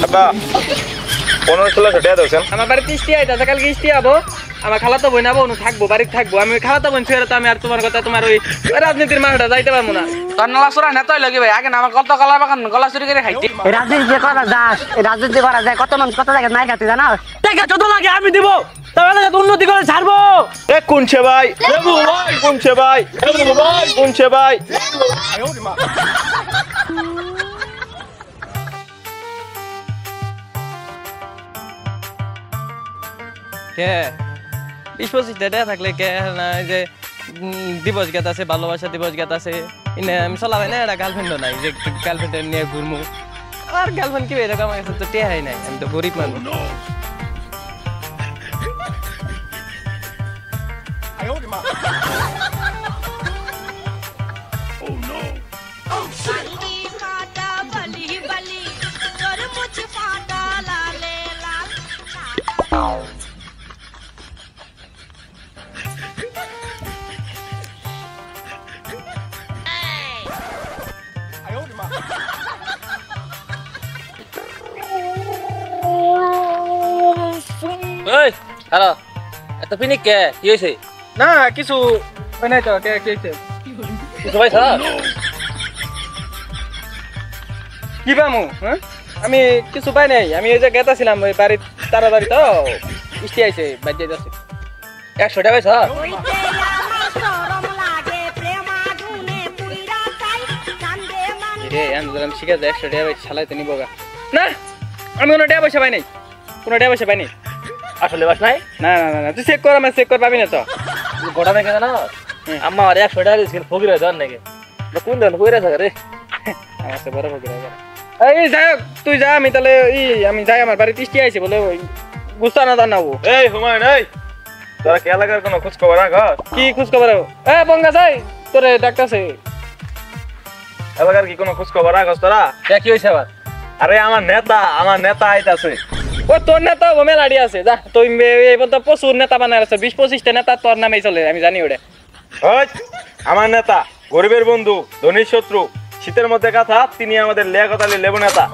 আব্বা 15-16 টাকা দাও আমার বাড়িতে ইষ্টি আইতাছে কালকে ইষ্টি আবো আমার খালাতো বোন আবো অনু থাকবো বাড়িতে থাকবো আমি খালাতো বোন ছেড়ে তো আমি আর তোমার কথা তোমার ওই রাজনীতির মাঠটা যাইতে পারবো না তোর নলা সুরা নেতই লাগি ভাই আগে না আমার কত কলা বাগান গলা চুরি করে খাইতি রাজনীতি করা রাজনীতি করা যায় কত মানুষ কত জায়গায় নাই খাতি জানো টাকা যত লাগে আমি দিব তাহলে উন্নতি করে ছাড়বো এ কোনছে ভাই কোনছে ভাই কোনছে ভাই কে 20-25 টাকা থাকলে কে না যে দিবস গেত আছে ভালোবাসা দিবস গেত আছে ইনে আমি চলাবাই না এটা গার্লফ্রেন্ড নাই যে গার্লফ্রেন্ড নিয়ে ঘুরমু আর গার্লফ্রেন্ড কি এরকম আমার কাছে তো টেহাই নাই আমি তো গরিব মানুষ ওই হ্যালো এত পিনিক কে কি হইছে না কিছু হয় নাই তো কে কি হইছে কিছু ভাই স্যার কি পামু হ্যাঁ আমি কিছু পাই নাই আমি এই যে গেতাছিলাম ওই বাড়ি তাড়াতাড়ি তো ইষ্টি আইছে বাইর যাইতাছে 100 টাকা স্যার রে আমি শিখে যাই 100 টাকা চালাইতে নিব গা না আমি কোনো টাকা পয়সা পাই নাই কোনো টাকা পয়সা পাই নাই আসলে বাস নাই না না না তুই চেক কর আমি চেক কর পাবি না তো গোটা দেখে না আম্মা আর 100 টাকা দিছিল ফকির দেন নাকি কোন দেন কইরা থাকে রে আমার সে বড় ফকির এই যাই তুই যা আমি তাহলে আমি যাই আমার বাড়িতে ইষ্টি আইছে বলে ওই গুস্তা না দানাবো এই হুমায়ুন এই তোরা কি এলাকার কোনো খোঁজ খবর রাখস কি খোঁজ খবর এ বঙ্গা যাই তোরে ডাকতাছে এলাকার কি কোনো খোঁজ খবর রাখস তোরা কি হইছে আবার আরে আমার নেতা আইতাছে ও তোর নেতা মেলাডি আছে যা তুই এই পর্যন্ত প্রচুর নেতা বানায় আছে 20-25টা নেতা তোর নামেই চলে আমি জানি ওটা ওই আমার নেতা গরিবের বন্ধু ধনীর শত্রু শীতের মধ্যে কথা তিনি আমাদের লিয়াকতালি লেবু নেতা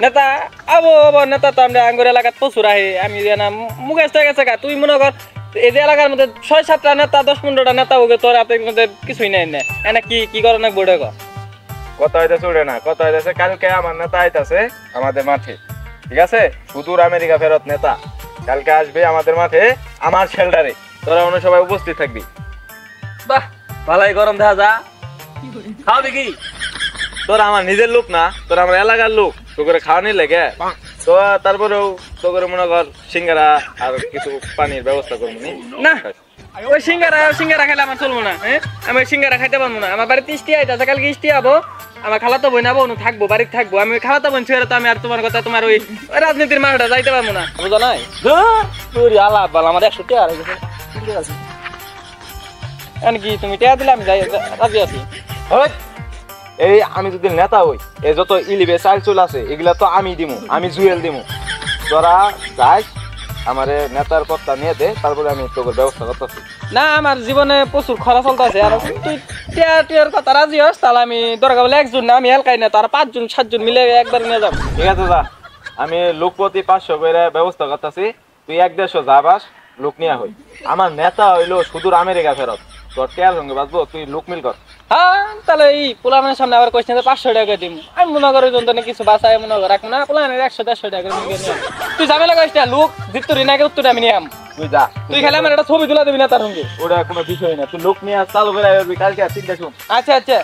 নেতা আবো নেতা তো আমরা আঙ্গুর এলাকাত প্রচুর আহে আমি না মুখে হয়ে গেছে গা তুই মনে কর এই যে এলাকার মধ্যে 6-7টা নেতা 10-15টা নেতা হোক তোর হাতের মধ্যে কিছুই নাই না এনে কি করে না বোর্ডে কর কথা হইতেছে উড়ে না কথা হইতেছে কালকে আমার নেতা আইতাছে আমাদের মাঠে ঠিক আছে সুদূর আমেরিকা ফেরত নেতা কালকে আসবে আমাদের মাঠে আমার শেল্টারে তোরা অন্য সবাই উপস্থিত থাকবি বাহ ভালোই গরম দেখা যা খাও দেখি তোরা আমার নিজের লোক না তোরা আমার এলাকার লোক তো করে খাওয়া নিয়ে লেগে তো তারপরেও তো করে মনে কর সিঙ্গারা আর কিছু পানির ব্যবস্থা করবো না ওই সিঙ্গারা খাইলে আমার চলবো না হ্যাঁ আমি সিঙ্গারা খাইতে পারবো না আমার বাড়িতে ইষ্টি আইতাছে কালকে ইষ্টি আবো আমার খালাতো বোন আবো অনু থাকবো বাড়িতে থাকবো আমি খালাতো বোন ছেড়ে তো আমি আর তোমার কথা তোমার ওই রাজনীতির মাঠটা যাইতে পারবো না বুঝো নাই তোর আলাপ বল আমার 100 টাকা আর কি তুমি টাকা দিলে আমি যাই রাজি আছি এই আমি যদি নেতা হই এই যত ইলিবে চাল চুল আছে এগুলা তো আমি দিমু আমি জুয়েল দিমু তোরা যাস আমার নেতার পদটা নিয়ে দে তারপরে আমি তোর ব্যবস্থা করতেছি না আমার জীবনে প্রচুর খরচ চলতেছে আর তুই টিয়ার কথা রাজি হস তাহলে আমি দরকার বলে একজন না আমি এলকাই না তারা 5-7 মিলে একবার নিয়ে যাবো ঠিক আছে যা আমি লোকপতি 500 করে ব্যবস্থা করতেছি তুই 1-150 যাবাস লোক নিয়ে হই আমার নেতা হইলো সুদূর আমেরিকা ফেরত তোর টিয়ার সঙ্গে বাঁচবো তুই লোক মিল কর হ্যাঁ তাহলে এই পোলামের সামনে আবার কোয়েশ্চেন 500 টাকা দিম আমি মনে করি যন্ত্রণে কিছু বাসায় মনে করে রাখবো না পোলামের 100-150 টাকা তুই ঝামেলা করিস না লোক জিত্তুরি নাকি উত্তর আমি নিয়াম তুই যা তুই খেলে আমার একটা ছবি তুলা দিবি না তার সঙ্গে ওটা কোনো বিষয় না তুই লোক নিয়ে চালু করে আসবি কালকে আর চিন্তা শুন আচ্ছা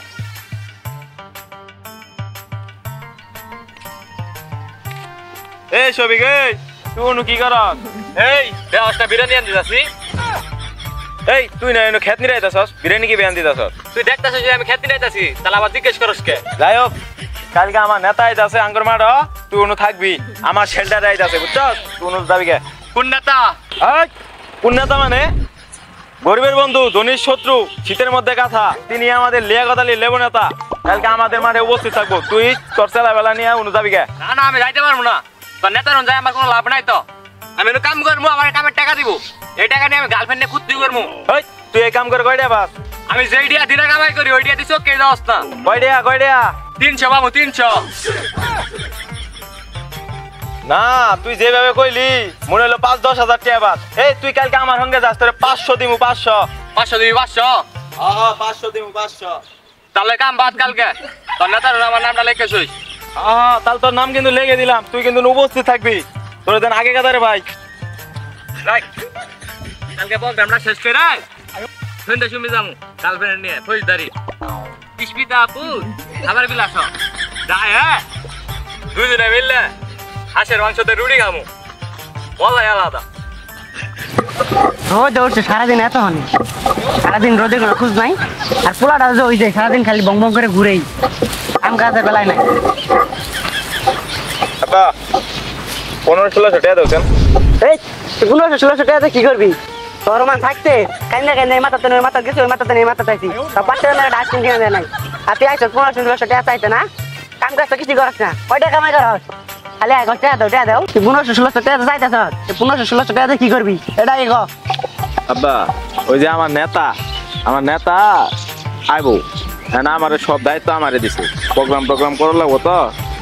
এই সবিক এই তুই অনু কি কর এই দেওয়াসটা বিরিয়ানি আনতে যাচ্ছি এই তুই না এনে খেত নিয়ে আইতাছস বিরিয়ানি কি বেয়ান দিতাছস তুই দেখতাছিস যে আমি খেতে নিতেছি তাহলে আবার জিজ্ঞেস করস কে যাই হোক কালকে আমার নেতা আইতাছে আঙ্গুর মাঠ তুই অনু থাকবি আমার শেল্টারে আইতাছে বুঝছস তুই অনু যাবি কে কোন নেতা এই কোন নেতা মানে গরিবের বন্ধু ধনীর শত্রু শীতের মধ্যে কথা তিনি আমাদের লিয়াকতালি লেবু নেতা কালকে আমাদের মাঠে উপস্থিত থাকবো তুই তোর ছেলা বেলা নিয়ে অনু যাবি কে না আমি যাইতে পারবো না তোর নেতার যায় আমার কোনো লাভ নাই তো আমি কাম করবো আমার কামের টাকা দিব এই টাকা নিয়ে আমি গার্লফ্রেন্ড নিয়ে কুত্তি করবো ওই তুই এই কাম করে কয়টা বাস আমি যেই দিয়া দিনে কামাই করি ওই দিয়া দিছো কে যাওয়াস না কয়টা 300 বাবু 300 না তুই যেভাবে কইলি মনে হলো 5-10 হাজার টাকা বাদ। এই তুই কালকে আমার সঙ্গে যাস, তোরে 500 দিমু 500। 500 দিবি 500? 500 দিমু 500। তাহলে কাম বাদ কালকে, তোর নেতার আমার নামটা লিখে শুইস। তাহলে তোর নাম কিন্তু লেগে দিলাম, তুই কিন্তু উপস্থিত থাকবি। তোর দেন আগে কাদারে ভাই। রাইট, কালকে প্রোগ্রামটা শেষ করে সন্ধ্যা শুমি যাবো গার্লফ্রেন্ড নিয়ে ফৌজদারি ইস্পিতা আপু খাবার বিলাস যায়। হ্যাঁ, দুজনে মিললে হাঁসের মাংসতে রুটি খামু, মজাই আলাদা। রোদ উঠছে সারাদিন এত হনি, সারাদিন রোদে কোনো খোঁজ নাই। আর পোলাটা যে ওই যায় সারাদিন খালি বং বং করে ঘুরেই, আম গাছের বেলায় নাই। আব্বা 1500-1600 টাকা দেওছেন। এই 1500-1600 টাকাতে কি করবি? তোর মান থাকতে কাইন্দা কাইন্দা এই মাথাতে ওই মাথা গেছে, ওই মাথাতে এই মাথা চাইছি। তা 5 টাকা মেরে আইসক্রিম কিনে দেয় নাই। আর তুই আইসো 1500-1600 টাকা চাইতে না, কাম কাজ তো কিছু করস না। কয় টাকা কামাই করস? খালি এক টাকা দাও। তুই 1500-1600 টাকা চাইতেছ, 1500-1600 টাকাতে কি করবি এটা কি ক? আব্বা ওই যে আমার নেতা আইবো, না আমার সব দায়িত্ব আমারে দিছে। প্রোগ্রাম করার লাগবো তো,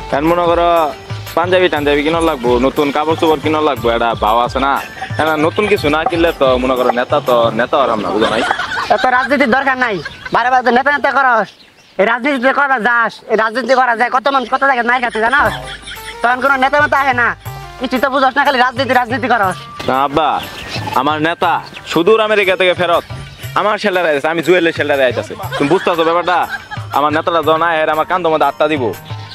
এখন মনে করো পাঞ্জাবি কিনার লাগবো, নতুন কাপড় চোপড় কিনার লাগবো, এটা ভাও আছে না। নতুন কিছু না কিনলে তো মনে করো নেতা আরাম না, বুঝো নাই? এত রাজনীতির দরকার নাই, বারে বারে নেতা করস। এই রাজনীতি করা যাস, এই রাজনীতি করা যায় কত মানুষ কত জায়গায় নাই খাতে জানাস। তখন কোনো নেতা আহে না, কিছু তো বুঝস না, খালি রাজনীতি করস। না আব্বা, আমার নেতা সুদূর আমেরিকা থেকে ফেরত আমার শেল্টারে আইছে, আমি জুয়েলের শেল্টারে আইতাছে। তুমি বুঝতেছো ব্যাপারটা? আমার নেতাটা যখন আয় আমার কান্দর মধ্যে 8টা দিব,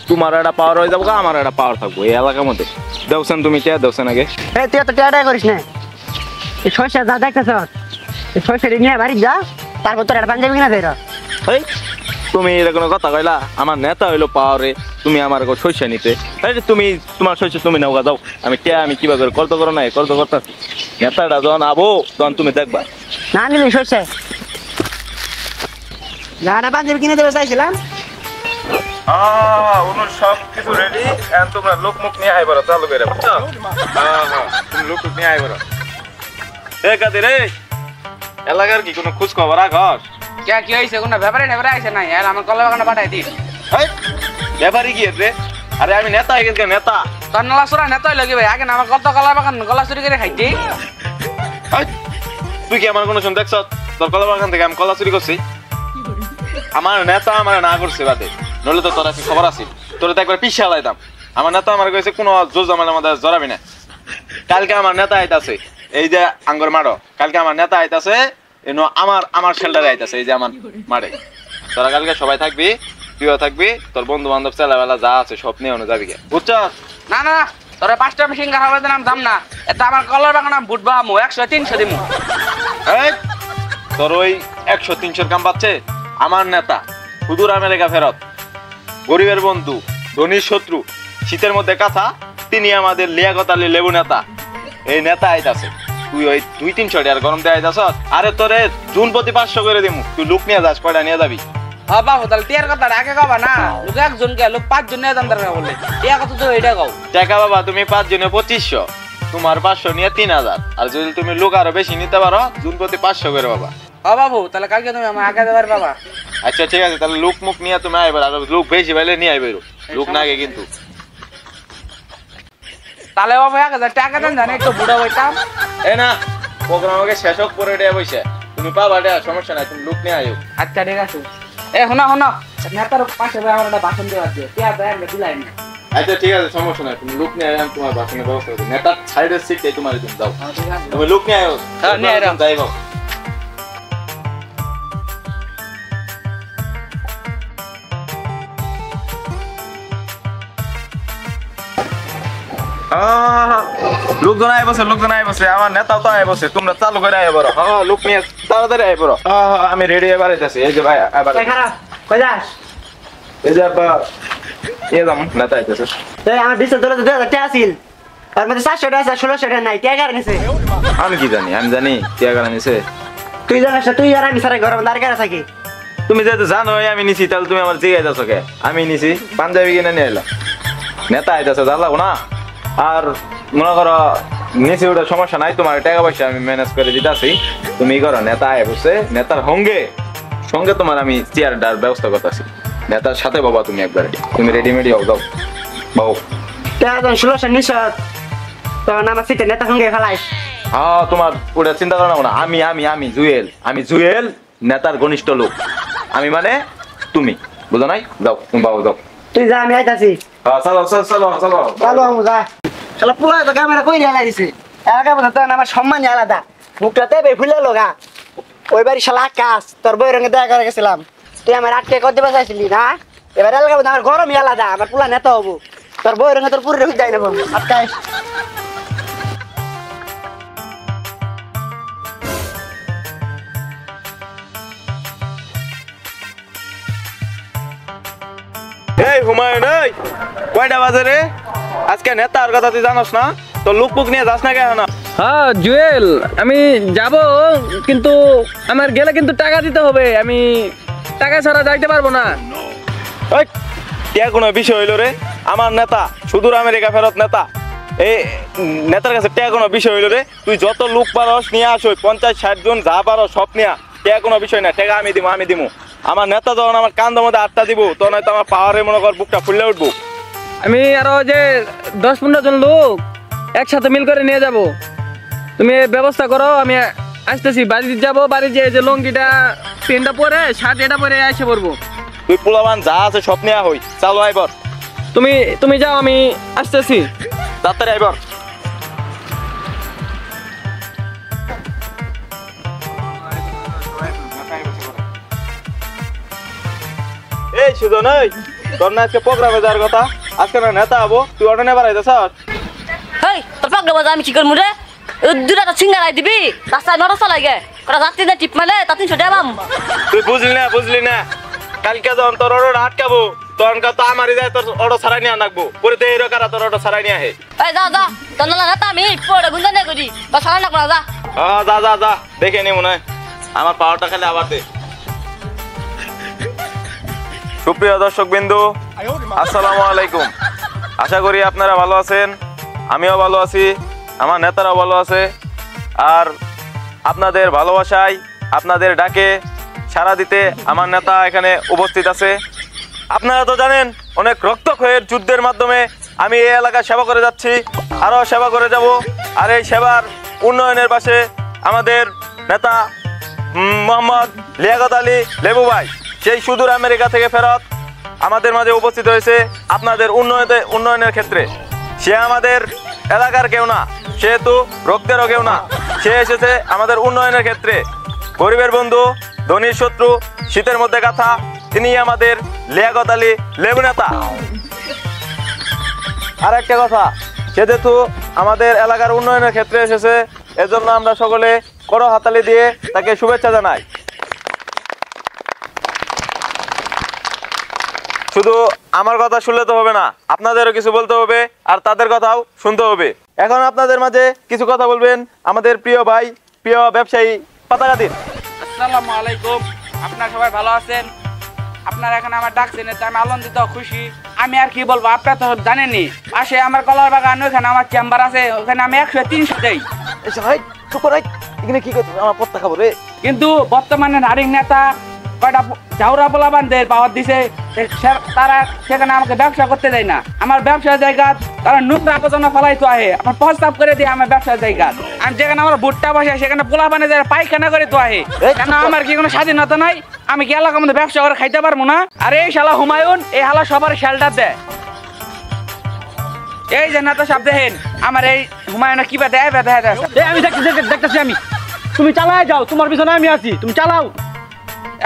তোমার একটা পাওয়ার হয়ে যাবো, আমার একটা পাওয়ার থাকবো এই এলাকার মধ্যে। দেওছেন তুমি কে দেওছেন আগে? এই তুই এত টেয়াটাই করিস না, এই সরষে যা দেখতেছ এই সরষে নিয়ে বাড়ি যা, তারপর তোর একটা পাঞ্জাবি কিনা দেয়। এই তুমি এরকম কথা কইলা, আমার নেতা হইলো পাওয়ারে, তুমি আমার শস্য নিতে। এই যে তুমি তোমার শস্য তুমি নাও যাও, আমি কিবা করে কর্ত করো না কর্ত করতেছি। নেতাটা যখন আবো তখন তুমি দেখবা। না নিলি সরষে যারা পাঞ্জাবি কিনে দেবে চাইছিলাম। সব কিছু রেডি, তোমরা লোক মুখ নিয়ে আইবার চালু করে বুঝছো? তুমি লোক মুখ নিয়ে আইবার। রে এলাকার কি কোনো খোঁজ খবর রাখস? কি হয়েছে? কোনো ব্যাপারে আইছে না, আর আমার কলা বাগানে পাঠাই দিস। ব্যাপারই কি রে? আরে আমি নেতা হয়ে গেছি, নেতা। তোর নলা চোরা নেতাই লাগি ভাই, আগে না আমার কত কলা বাগান কলা চুরি করে খাইছি। তুই কি আমার কোনো শুন দেখছ? তোর কলা বাগান থেকে আমি কলা চুরি করছি? আমার নেতা আমার না করছে বাদে, নইলে তো তোর খবর আছে, তোর তো একবার পিছিয়ে লাইতাম। আমার নেতা আমার কইছে কোনো জোর জামালের মধ্যে জড়াবি না। কালকে আমার নেতা আইতাছে, এই যে আঙ্গুর মাড়ো, কালকে আমার নেতা আইতাছে, আমার শেল্টারে আইতাছে, এই যে আমার মাঠে। তোরা কালকে সবাই থাকবি, তুইও থাকবি, তোর বন্ধু বান্ধব ছেলেবেলা যা আছে সব নিয়ে যাবি গে, বুঝছো? না না না, তোরা 5টা মেশিন খাওয়াবে নাম দাম না, এটা আমার কলার বাগান আমি বুটবা আমু 100-300 দিমু। এই তোর ওই 100-300 কাম পাচ্ছে? আমার নেতা সুদূর আমেরিকা ফেরত, গরিবের বন্ধু, ধনীর শত্রু, শীতের মধ্যে কাঁথা, তিনি আমাদের লিয়াকত আলী লেবু নেতা। এই নেতা আইতাছে, তুই ওই 200-300 টাকার গরম দিয়ে আইতাছ। আরে তোরে জুন প্রতি 500 করে দিমু, তুই লোক নিয়ে যাস, কয়টা নিয়ে যাবি? হ্যাঁ বাবু, তাহলে টিয়ার কথা আগে কবা না, লোক একজনকে লোক 5 জন নিয়ে যান দরকার বললে টিয়া কত তো এটা কও। টাকা বাবা তুমি 5 জনে 2500, তোমার 500 নিয়ে 3000। আর যদি তুমি লোক আরো বেশি নিতে পারো জুন প্রতি 500 করে বাবা। হ্যাঁ বাবু, তাহলে কালকে তুমি আমার আগে দেবার বাবা। আচ্ছা ঠিক আছে, তাহলে লোক মুখ নিয়ে তুমি আইবার, আর লোক বেশি পাইলে নিয়ে আইবার, লোক না আগে কিন্তু। তাহলে বাবু 1000 টাকা দেন, জানি একটু বুড়া বইতাম। এ না, প্রোগ্রাম আগে শেষ হোক, পরে দেয়া বইছে, তুমি পাবা দেয়া, সমস্যা নাই, তুমি লোক নিয়ে আইও। আচ্ছা ঠিক আছে। শোনা নেতার পাশে আমার একটা ভাষণ দেওয়া আছে, টিয়া দেয় আমরা দিলাই না। আচ্ছা ঠিক আছে, সমস্যা নাই, তুমি লোক নিয়ে আইও, তোমার ভাষণের ব্যবস্থা করবো। নেতার সাইডের সিটে তোমার তুমি দাও, তুমি লোক নিয়ে আইও। হ্যাঁ, নিয়ে আইও। যাই হোক। লোকজন আয় বসে, আমার নেতাও তো আয় বসে, তোমরা চালু করে আয় বড়। হ্যাঁ, লোক নিয়ে তাড়াতাড়ি আয় বড়। আমি রেডি এবার আইতাছি, এই যে ভাই এবার কই যাস? এই যে আব্বা যাম, নেতা আইতাছে। আমার 20,000 টাকা ছিল, তার মধ্যে 400 টাকা আছে, 1600 টাকা নাই, টাকা নিছে। আমি কি জানি? আমি জানি টিয়াগার নিছে। তুই জানিস না? তুই আর আমি সারা ঘর দাঁড় করে থাকি। তুমি যেহেতু জানো আমি নিছি, তাহলে তুমি আমার জিগাই যাচ্ছ কে? আমি নিছি, পাঞ্জাবি কিনে নিয়ে এলাম, নেতা আইতাছে, জানলাম না। আর মনে করো নিচে ওটা সমস্যা নাই, তোমার টাকা পয়সা আমি ম্যানেজ করে দিতেছি, তুমি করো। নেতা আয় বসে, নেতার সঙ্গে তোমার আমি চেয়ারটার ব্যবস্থা করতেছি। নেতার সাথে বাবা তুমি একবারে, তুমি রেডিমেডি হও, যাও বাবু। যখন 1600 নিছ তখন আমার সিটে নেতা সঙ্গে ফেলাইস। হ্যাঁ তোমার ওটা চিন্তা করো না, আমি জুয়েল নেতার ঘনিষ্ঠ লোক, আমি মানে তুমি, বুঝো নাই? যাও তুমি বাবু যাও। তুই যা, আমি আইতাছি। হ্যাঁ চলো চলো চলো চলো চলো আমু যা। শালা পোলা তো ক্যামেরা কই নিয়ে লাইছে, একা কথা তো আমার সম্মানই আলাদা, মুখটাতে ফুলে লগা। ওই বাড়ি শালা আকাশ তোর বই রঙে দেখা করে গেছিলাম, তুই আমার আটকে কত দিবস চাইছিলি না? এবার এলাকা আমার গরমই আলাদা, আমার পোলা নেতা হবো, তোর বই রঙে তোর পুরো রঙে যাই না আটকাই। এই হুমায়ুন, এই কয়টা বাজে রে? আজকে নেতার কথা তুই জানোস না? তো লুকপুক নিয়ে যাস না কেন? হ্যাঁ জুয়েল, আমি যাব, কিন্তু আমার গেলে কিন্তু টাকা দিতে হবে, আমি টাকা ছাড়া যাইতে পারবো না। ওই টিয়া কোনো বিষয় হইলো রে? আমার নেতা সুদূর আমেরিকা ফেরত নেতা, এই নেতার কাছে টিয়া কোনো বিষয় হইলো রে? তুই যত লোক পারস নিয়ে আস, 50-60 জন যা পারো সব নিয়া, টিয়া কোনো বিষয় না, টাকা আমি দিমু। আমার নেতা যখন আমার কান্দের মধ্যে আটটা দিব, তখন হয়তো আমার পাওয়ারে মনে কর বুকটা ফুলে উঠবো। আমি আরো যে 10-15 জন লোক একসাথে মিল করে নিয়ে যাব, তুমি ব্যবস্থা করো, আমি আসতেছি। বাড়ি যাব, বাড়ি যে লঙ্গিটা পেনটা পরে শার্ট এটা পরে এসে পড়বো। তুই পোলাবান যা আছে সব নিয়ে হই, চালো আইবর। তুমি যাও, আমি আসতেছি, তাড়াতাড়ি আইবর। এই সুজন, এই তোর না আজকে প্রোগ্রামে যাওয়ার কথা, আজকে না নেতা হবো, তুই অটো নেবার আইতে স্যার? হেই তোর পাগলা বাজা আমি কি করবো রে? দুটা তো সিঙ্গারাই দিবি, রাস্তায় নটা চালাই গে, কটা যাত্রী না টিপ মারলে তা 300 টাকা পাম। তুই বুঝলি না কালকে যখন তোর অটো আটকাবো, তখন তো আমারই যায় তোর অটো ছাড়াই নিয়ে আনবো, পরে তো এইরকম তোর অটো ছাড়াই নিয়ে আহে। এই যা জানালা না আমি পড়ে গুঞ্জা না করি বা সারা না করা যা। যা দেখে নি মনে হয় আমার পাওয়ারটা খালি আবার দে। সুপ্রিয় দর্শক বিন্দু, আসসালামু আলাইকুম। আশা করি আপনারা ভালো আছেন, আমিও ভালো আছি, আমার নেতারাও ভালো আছে। আর আপনাদের ভালোবাসায়, আপনাদের ডাকে সাড়া দিতে আমার নেতা এখানে উপস্থিত আছে। আপনারা তো জানেন অনেক রক্তক্ষয়ের যুদ্ধের মাধ্যমে আমি এই এলাকায় সেবা করে যাচ্ছি, আরও সেবা করে যাব। আর এই সেবার উন্নয়নের পাশে আমাদের নেতা মোহাম্মদ লিয়াকত আলী লেবু ভাই, সেই সুদূর আমেরিকা থেকে ফেরত আমাদের মাঝে উপস্থিত হয়েছে আপনাদের উন্নয়নের ক্ষেত্রে। সে আমাদের এলাকার কেউ না, সেহেতু রক্তেরও কেউ না, সে এসেছে আমাদের উন্নয়নের ক্ষেত্রে। গরিবের বন্ধু, ধনীর শত্রু, শীতের মধ্যে গাথা, তিনি আমাদের লিয়াকত আলী লেবু নেতা। আর একটা কথা, সে যেহেতু আমাদের এলাকার উন্নয়নের ক্ষেত্রে এসেছে, এজন্য আমরা সকলে করো হাতালি দিয়ে তাকে শুভেচ্ছা জানাই। শুধু আমার কথা শুনলে তো হবে না, আপনাদেরও কিছু বলতে হবে, আর তাদের কথাও শুনতে হবে। এখন আপনাদের মাঝে কিছু কথা বলবেন আমাদের প্রিয় ভাই, প্রিয় ব্যবসায়ী পতাকা দিন। আসসালামু আলাইকুম, আপনারা সবাই ভালো আছেন? আপনারা এখানে আমার ডাকছেন, এতে আমি আনন্দিত খুশি। আমি আর কি বলবো, আপনারা তো জানেনই, পাশে আমার কলার বাগান, ওইখানে আমার চেম্বার আছে, ওখানে আমি 100-300 দেই। এখানে কি করতে আমার পত্তা খাবো রে? কিন্তু বর্তমানে নারী নেতা কয়টা ঝাউরা পোলাবানদের পাওয়ার দিছে, তারা সেখানে আমাকে ব্যবসা করতে দেয় না। আমার ব্যবসার জায়গা তারা নোংরা আবর্জনা ফেলাইতো আহে, আমার প্রস্তাব করে দিয়ে আমার ব্যবসার জায়গা। আমি যেখানে আমার ভুট্টা বসে সেখানে পোলাবানে যায় পায়খানা করে তো আহে। কেন আমার কি কোনো স্বাধীনতা নাই? আমি কি এলাকার মধ্যে ব্যবসা করে খাইতে পারবো না? আর এই শালা হুমায়ুন, এই হালা সবার শেল্টার দেয়। এই যে নেতা সাহেব দেখেন, আমার এই হুমায়ুনের কি বেদে আমি দেখতেছি, আমি তুমি চালাই যাও, তোমার পিছনে আমি আছি, তুমি চালাও।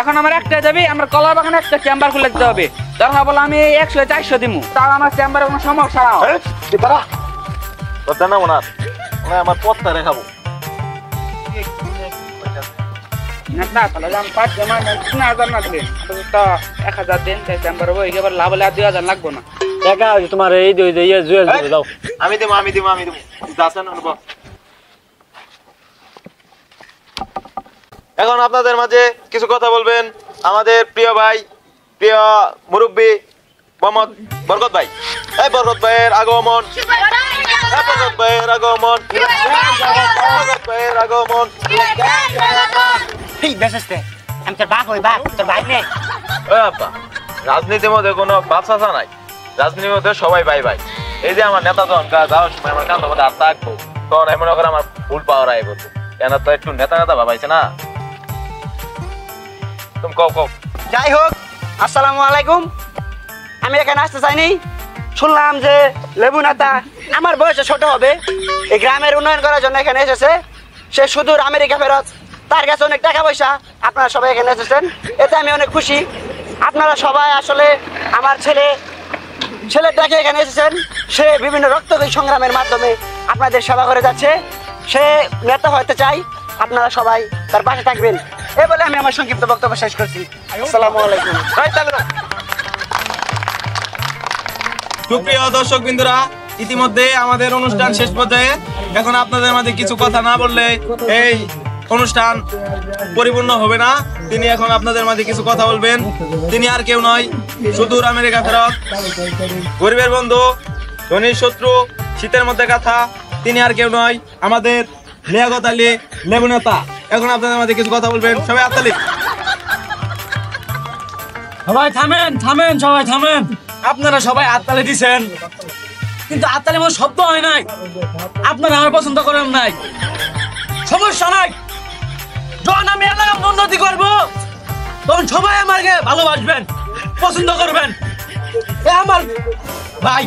এখন আমার একটা যাবি, আমার কলার বাগানে একটা চেম্বার খুলে দিতে হবে। দরকার বলে আমি 100-400 দিমু, তাও আমার চেম্বারে কোনো সমস্যা না। জানাবো না, আমার পত্তা রেখাবো। না তাহলে আমি 5,000 না দিলেন তো 1,000 দেন, তাই চেম্বার হবো। এবার লাভ হলে আর 2,000 লাগবো না। টাকা তোমার এই জুয়েল দাও। আমি দেবো এখন আপনাদের মাঝে কিছু কথা বলবেন আমাদের প্রিয় ভাই, প্রিয় মুরব্বী মোহাম্মদ বরকত ভাই। এই বরকত ভাইয়ের আগমন, বরকত ভাইয়ের আগমন, বরকত ভাইয়ের আগমন। এই বেসস্তে আমি তোর বাপ হই, বাপ তোর ভাই নেই। রাজনীতির মধ্যে কোনো বাচ্চা নাই, রাজনীতির মধ্যে সবাই ভাই ভাই। এই যে আমার নেতা যখন যাওয়ার সময় আমার কান্দ মধ্যে হাত থাকবো, তখন আমি মনে করি আমার ফুল পাওয়ার আয় করবো। কেন তো একটু নেতা নেতা ভাবাইছে না। তুমি কও। যাই হোক, আসসালামু আলাইকুম। আমি এখানে আসতে চাইনি। শুনলাম যে লেবু নেতা আমার বয়সে ছোট হবে, এই গ্রামের উন্নয়ন করার জন্য এখানে এসেছে। সে সুদূর আমেরিকা ফেরত, তার কাছে অনেক টাকা পয়সা। আপনারা সবাই এখানে এসেছেন, এতে আমি অনেক খুশি। আপনারা সবাই আসলে আমার ছেলেটাকে এখানে এসেছেন। সে বিভিন্ন রক্তক্ষয়ী সংগ্রামের মাধ্যমে আপনাদের সেবা করে যাচ্ছে। সে নেতা হতে চাই, আপনারা সবাই তার পাশে থাকবেন। এ বলে আমি আমার সংক্ষিপ্ত বক্তব্য শেষ করছি। আসসালামু আলাইকুম। সুপ্রিয় দর্শক বিন্দুরা, ইতিমধ্যে আমাদের অনুষ্ঠান শেষ পর্যায়ে। এখন আপনাদের মাঝে কিছু কথা না বললে এই অনুষ্ঠান পরিপূর্ণ হবে না। তিনি এখন আপনাদের মাঝে কিছু কথা বলবেন। তিনি আর কেউ নয়, সুদূর আমেরিকা ফেরত, গরিবের বন্ধু, ধনীর শত্রু, শীতের মধ্যে কথা। তিনি আর কেউ নয়, আমাদের লিয়াকত আলী লেবু নেতা। এখন আপনাদের মাঝে কিছু কথা বলবেন। সবাই হাততালি। সবাই থামেন, সবাই থামেন। আপনারা সবাই হাততালি দিছেন, কিন্তু হাততালি মতো শব্দ হয় নাই। আপনারা আমার পছন্দ করেন নাই, সমস্যা নাই। যখন আমি এলাকার উন্নতি করব, তখন সবাই আমাকে ভালোবাসবেন, পছন্দ করবেন। এ আমার ভাই,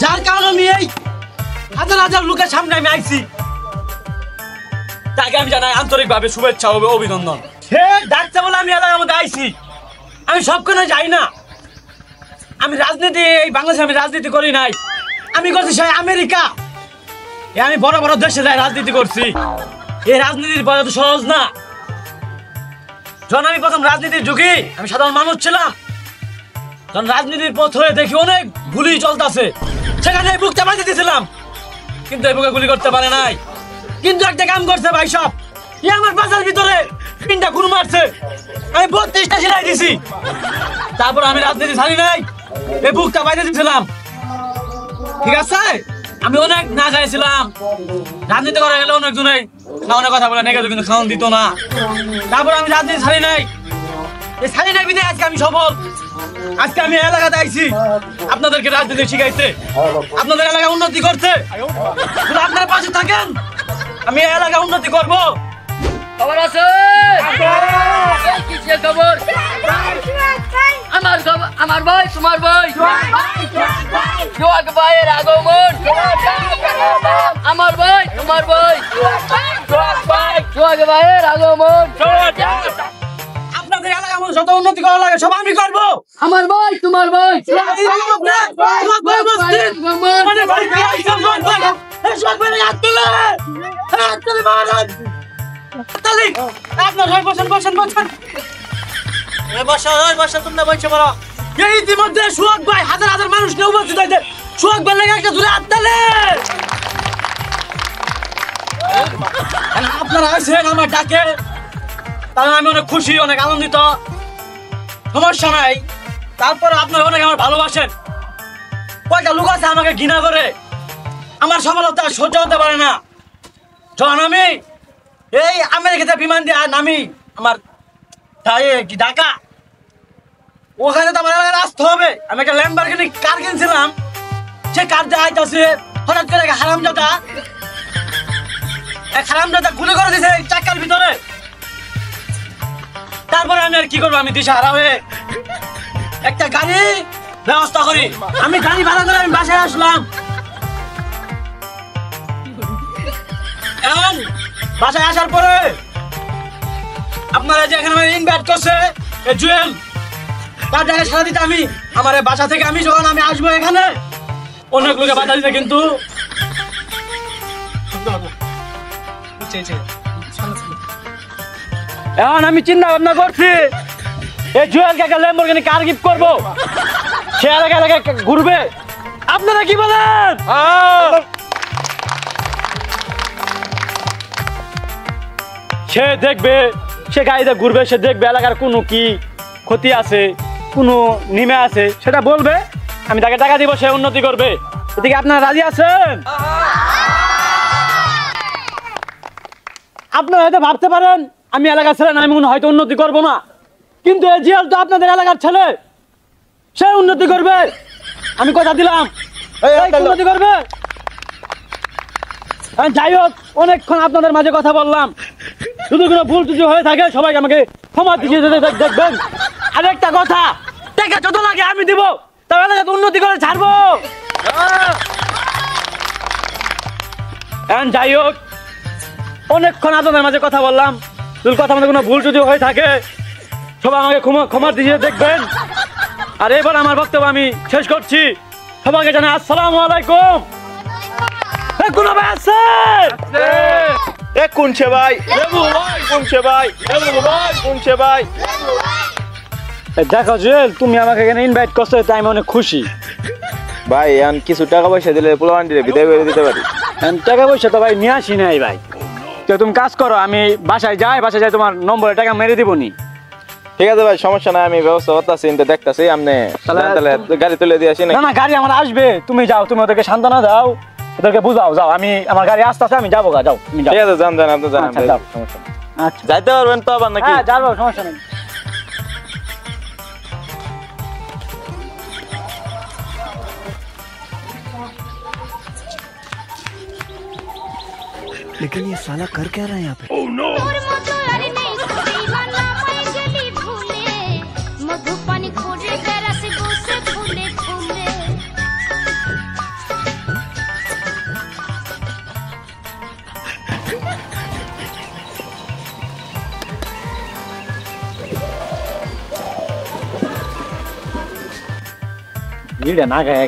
যার কারণে আমি এই হাজার হাজার লোকের সামনে আমি আইছি, তাকে আমি জানাই আন্তরিকভাবে শুভেচ্ছা ও অভিনন্দন। সে ডাকছে বলে আমি এলাকার মধ্যে আইছি। আমি সবখানে যাই না। আমি রাজনীতি, এই বাংলাদেশে আমি রাজনীতি করি নাই। আমি করছি সেই আমেরিকা। আমি বড় বড় দেশে যাই রাজনীতি করছি। এই রাজনীতির পরে তো সহজ না। যখন আমি প্রথম রাজনীতির ঢুকি, আমি সাধারণ মানুষ ছিলাম। যখন রাজনীতির পথ হয়ে দেখি অনেক গুলি চলতেছে, সেখানে বুক চাপাইতে দিয়েছিলাম, কিন্তু এই বুকে গুলি করতে পারে নাই। কিন্তু একটা কাম করছে ভাই সব, আমার বাসার ভিতরে 3টা খুন মারছে, আমি 32টা সিলাই দিছি। তারপর আমি রাজনীতি ছাড়ি নাই, এই বুকটা বাইরে দিয়েছিলাম। ঠিক আছে, আমি অনেক না খাইছিলাম। রাজনীতি করা গেলে অনেকজনে খাওয়ানোর কথা বলে নেগে, কিন্তু খাওয়ান দিত না। তারপর আমি রাজনীতি ছাড়ি নাই, এই ছাড়ি নাই বিধে আজকে আমি সফল। আজকে আমি এলাকাতে আইছি আপনাদেরকে রাজনীতি শিখাইতে, আপনাদের এলাকা উন্নতি করতে। আপনারা পাশে থাকেন, আমি এলাকা উন্নতি করবো। খবর আছে? কিসের খবর? আমার ভাই, তোমার ভাই, সোহাগ ভাইয়ের আগমন। আমার ভাই, তোমার ভাই, সোহাগ ভাইয়ের আগমন। আপনাদের এলাকা আমার যত উন্নতি করা লাগে সব আমি করবো। আমার ভাই, তোমার ভাই, ইতিমধ্যে সোহাগ ভাই হাজার হাজার মানুষ নিয়ে উপস্থিত হয়েছে। সোহাগ ভাই লাগে একটা দূরে হাততালি। আপনারা আছেন আমার ডাকে, তাহলে আমি অনেক খুশি, অনেক আনন্দিত। সমস্যা নাই। তারপর আপনারা অনেক আমার ভালোবাসেন। কয়েকটা লোক আছে আমাকে ঘৃণা করে, আমার সফলতা সহ্য হতে পারে না। যখন আমি এই আমেরিকাতে বিমান দিয়ে নামি, আমার কি ঢাকা, ওখানে তো আমার এলাকায় আসতে হবে। আমি একটা ল্যাম্বরগিনি কার কিনছিলাম, সে কার দিয়ে আইতাছে, হঠাৎ করে হারামজাদা গুলি করে দিয়েছে চাকার ভিতরে। তারপরে আমি আর কি করবো, আমি দিশাহারা হয়ে একটা গাড়ি ব্যবস্থা করি। আমি গাড়ি ভাড়া করে আমি বাসায় আসলাম। এখন বাসায় আসার পরে আপনারা যে এখানে ইনভাইট করছে জুয়েল, তার জায়গায় সারা দিতে আমি আমার বাসা থেকে আমি যখন আমি আসবো এখানে, অনেক লোকে বাধা দিতে, কিন্তু এখন আমি চিন্তা ভাবনা করছি এই জুয়েলকে একটা ল্যাম্বরগিনি কার গিফট করবো, সে এলাকা এলাকায় ঘুরবে। আপনারা কি বলেন? সে দেখবে, সে গাড়িতে ঘুরবে, সে দেখবে এলাকার কোনো কি ক্ষতি আছে, কোনো নিমে আছে, সেটা বলবে। আমি তাকে টাকা দিব, সে উন্নতি করবে। এদিকে আপনারা রাজি আছেন? আপনারা হয়তো ভাবতে পারেন আমি এলাকার ছেলে না, আমি হয়তো উন্নতি করবো না, কিন্তু এই জিয়াল তো আপনাদের এলাকার ছেলে, সে উন্নতি করবে। আমি কথা দিলাম উন্নতি করবে। যাই হোক, অনেকক্ষণ আপনাদের মাঝে কথা বললাম, যদি কোনো ভুল ত্রুটি হয়ে থাকে সবাইকে আমাকে ক্ষমা দিয়ে দেখবেন। আরেকটা কথা, টাকা যত লাগে আমি দিব, তাহলে যাতে উন্নতি করে ছাড়বো। যাই হোক, অনেকক্ষণ আপনাদের মাঝে কথা বললাম, যদি কথা মধ্যে কোনো ভুল ত্রুটি হয়ে থাকে সবাই আমাকে ক্ষমা দিয়ে দেখবেন। আর এবার আমার বক্তব্য আমি শেষ করছি। সবাইকে জানাই আসসালামু আলাইকুম। কোনো ভাই আছে? কোনছে ভাই? কোনছে ভাই? কোনছে ভাই? দেখো জুয়েল, তুমি আমাকে এখানে ইনভাইট করছো, তাই আমি অনেক খুশি। ভাই এখন কিছু টাকা পয়সা দিলে পোলাপানটিরে বিদায় করে দিতে পারি। টাকা পয়সা তো ভাই নিয়ে আসি নাই ভাই। তো তুমি কাজ করো, আমি বাসায় যাই তোমার নম্বরে টাকা মেরে দিব নি। ঠিক আছে ভাই, সমস্যা নাই, আমি ব্যবস্থা করতেছি, দেখতেছি। আপনি তাহলে গাড়ি তুলে দিয়ে আসি। না গাড়ি আমার আসবে, তুমি যাও, তুমি ওদেরকে সান্ত্বনা দাও, ওদেরকে বুঝাও। যাও, আমি আমার গাড়ি আসতেছে, আমি যাবো। যাও তুমি যাও। ঠিক আছে, যান আপনি যান। আচ্ছা, যাও। সমস্যা নেই। আচ্ছা, যাইতে পারবেন তো আবার নাকি? হ্যাঁ যাবো, সমস্যা নেই। लेकिन ये साला कर क्या रहा है यहाँ पे? ভিড়ে না গায়ে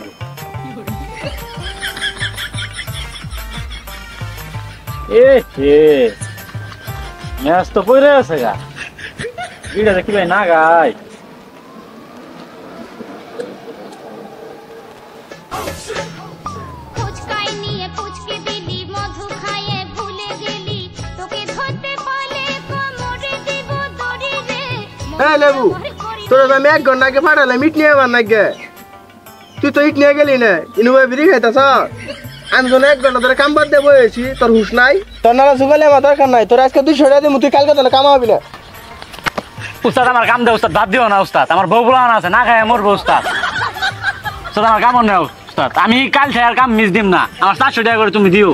ম্যাচ তো পড়ে আছে গা, ভিড়ে দেখি ভাই না গায়। লেবু, তোর আমি 1 ঘন্টা আগে পাঠালাম ইট নিয়ে আবার নাকি, তুই তো ইট নিয়ে গেলি না, ইনুভাবে বিড়ি খাইতেছ। আমি তো 1 ঘন্টা ধরে কাম বাদ দিয়ে বসেছি, তোর হুশ নাই? তোর নালা সুগালে আমার দরকার নাই, তোর আজকে 200 টাকা দিবি, তুই কালকে তাহলে কামাবি না। উস্তাদ আমার কাম দে উস্তাদ, বাদ দিও না উস্তাদ, আমার বউ বুলানো আছে, না খায় মরবো উস্তাদ। উস্তাদ আমার কাম নেও উস্তাদ, আমি কাল থেকে আর কাম মিস দিম না, আমার 400 টাকা করে তুমি দিও।